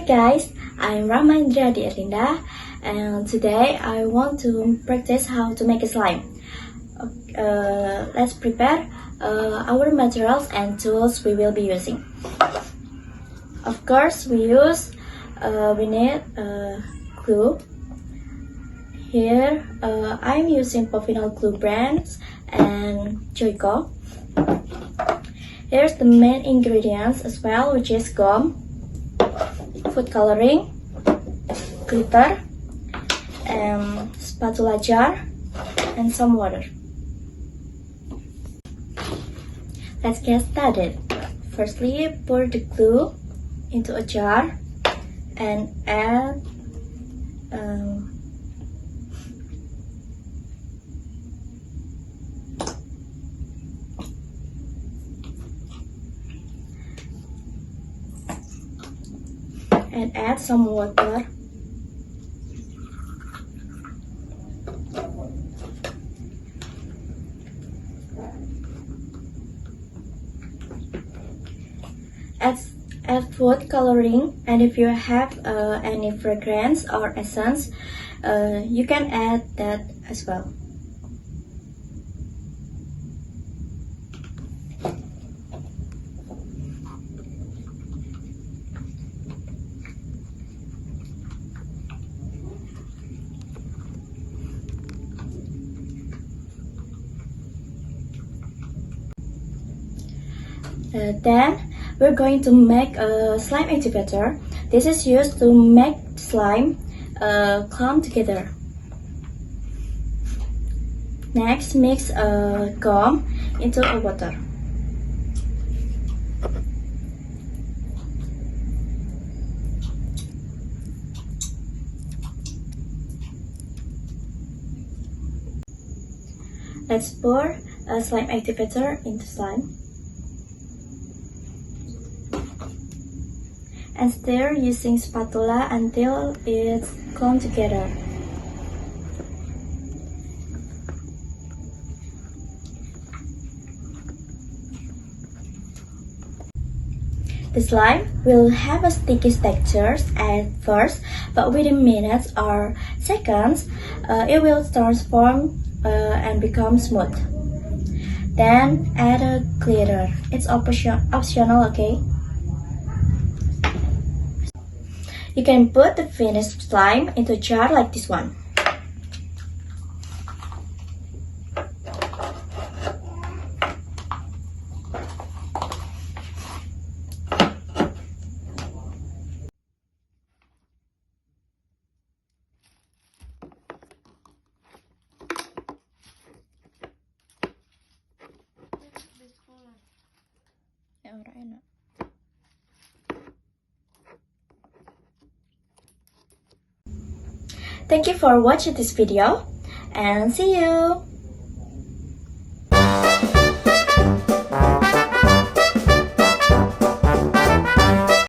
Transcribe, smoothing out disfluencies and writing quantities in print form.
guys, I'm Rachma Indri H.E, and today I want to practice how to make a slime. Let's prepare our materials and tools we will be using. Of course, we need glue. Here I'm using Povinol glue brands and Joico. Here's the main ingredients as well, which is gum, food coloring, glitter, spatula jar, and some water. Let's get started. Firstly, pour the glue into a jar and add some water. Add food coloring, and if you have any fragrance or essence, you can add that as well. Then we're going to make a slime activator. This is used to make slime clump together. Next, mix gum into a water. Let's pour a slime activator into slime and stir using spatula until it's clumped together. The slime will have a sticky texture at first, but within minutes or seconds, it will transform and become smooth. Then add a glitter. It's optional, okay? You can put the finished slime into a jar like this one. Thank you for watching this video, and see you!